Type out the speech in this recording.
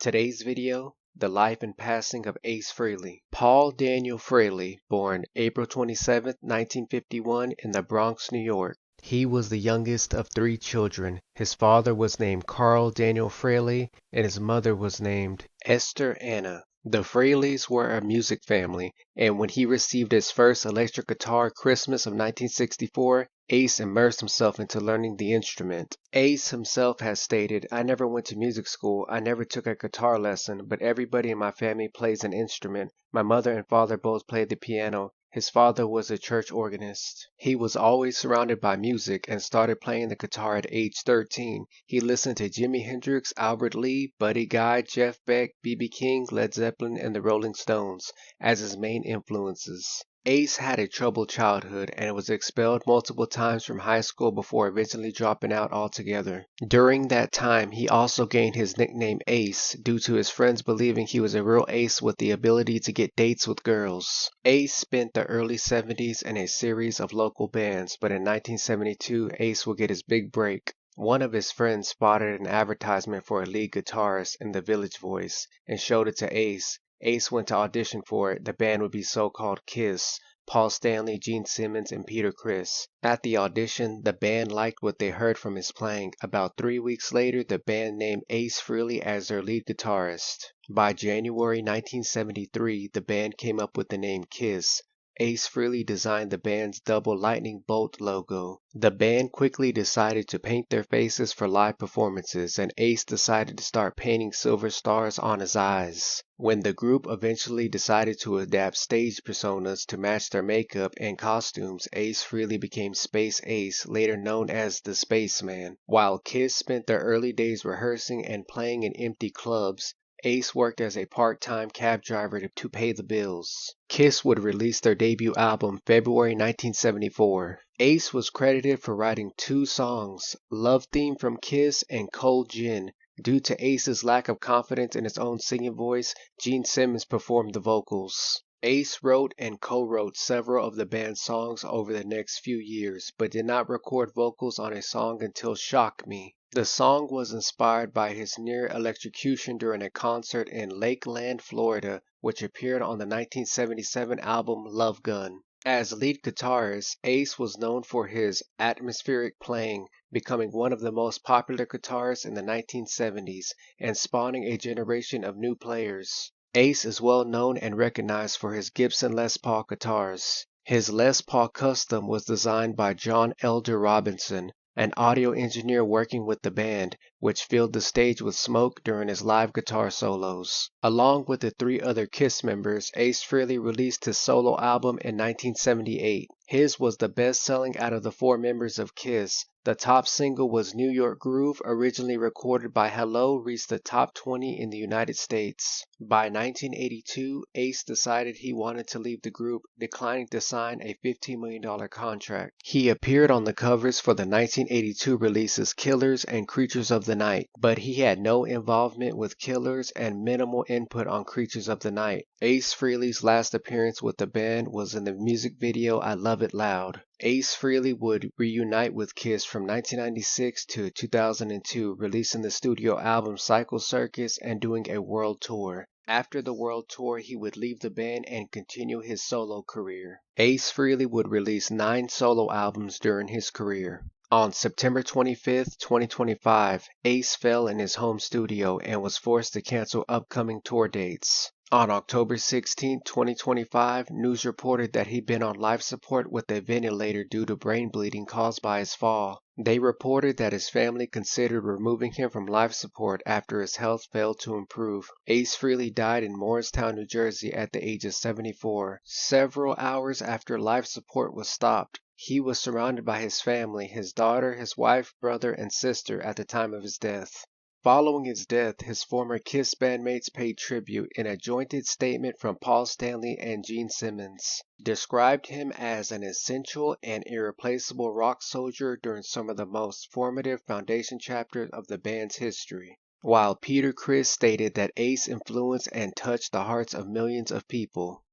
Today's video, the life and passing of Ace Frehley. Paul Daniel Frehley, born April 27, 1951 in the Bronx, New York. He was the youngest of three children. His father was named Carl Daniel Frehley and his mother was named Esther Anna. The Frehleys were a music family, and when he received his first electric guitar Christmas of 1964, Ace immersed himself into learning the instrument. Ace himself has stated, "I never went to music school, I never took a guitar lesson, but everybody in my family plays an instrument. My mother and father both played the piano. His father was a church organist." He was always surrounded by music and started playing the guitar at age 13. He listened to Jimi Hendrix, Albert Lee, Buddy Guy, Jeff Beck, B.B. King, Led Zeppelin, and the Rolling Stones as his main influences. Ace had a troubled childhood and was expelled multiple times from high school before eventually dropping out altogether. During that time, he also gained his nickname Ace due to his friends believing he was a real ace with the ability to get dates with girls. Ace spent the early 70s in a series of local bands, but in 1972, Ace would get his big break. One of his friends spotted an advertisement for a lead guitarist in the Village Voice and showed it to Ace. Ace went to audition for it. The band would be so-called Kiss, Paul Stanley, Gene Simmons, and Peter Criss. At the audition, the band liked what they heard from his playing. About 3 weeks later, the band named Ace Frehley as their lead guitarist. By January 1973, the band came up with the name Kiss. Ace Frehley designed the band's double lightning bolt logo. The band quickly decided to paint their faces for live performances, and Ace decided to start painting silver stars on his eyes. When the group eventually decided to adapt stage personas to match their makeup and costumes, Ace Frehley became Space Ace, later known as the Spaceman. While Kiss spent their early days rehearsing and playing in empty clubs, Ace worked as a part-time cab driver to pay the bills. Kiss would release their debut album February 1974. Ace was credited for writing 2 songs, Love Theme from Kiss and Cold Gin. Due to Ace's lack of confidence in his own singing voice, Gene Simmons performed the vocals. Ace wrote and co-wrote several of the band's songs over the next few years, but did not record vocals on a song until Shock Me. The song was inspired by his near electrocution during a concert in Lakeland, Florida, which appeared on the 1977 album Love Gun. As lead guitarist, Ace was known for his atmospheric playing, becoming one of the most popular guitarists in the 1970s and spawning a generation of new players. Ace is well known and recognized for his Gibson Les Paul guitars. His Les Paul Custom was designed by John Elder Robinson, an audio engineer working with the band, which filled the stage with smoke during his live guitar solos. Along with the 3 other Kiss members, Ace Frehley released his solo album in 1978. His was the best-selling out of the 4 members of Kiss. The top single was New York Groove, originally recorded by Hello, reached the top 20 in the United States. By 1982, Ace decided he wanted to leave the group, declining to sign a $15 million contract. He appeared on the covers for the 1982 releases Killers and Creatures of the Night, but he had no involvement with Killers and minimal input on Creatures of the Night. Ace Frehley's last appearance with the band was in the music video I Love It Loud. Ace Frehley would reunite with Kiss from 1996 to 2002, releasing the studio album Cycle Circus and doing a world tour. After the world tour, he would leave the band and continue his solo career. Ace Frehley would release 9 solo albums during his career. On September 25, 2025, Ace fell in his home studio and was forced to cancel upcoming tour dates. On October 16, 2025, news reported that he'd been on life support with a ventilator due to brain bleeding caused by his fall. They reported that his family considered removing him from life support after his health failed to improve. Ace Frehley died in Morristown, New Jersey at the age of 74. Several hours after life support was stopped, he was surrounded by his family, his daughter, his wife, brother, and sister at the time of his death. Following his death, his former Kiss bandmates paid tribute in a jointed statement from Paul Stanley and Gene Simmons. Described him as an essential and irreplaceable rock soldier during some of the most formative foundation chapters of the band's history. While Peter Criss stated that Ace influenced and touched the hearts of millions of people.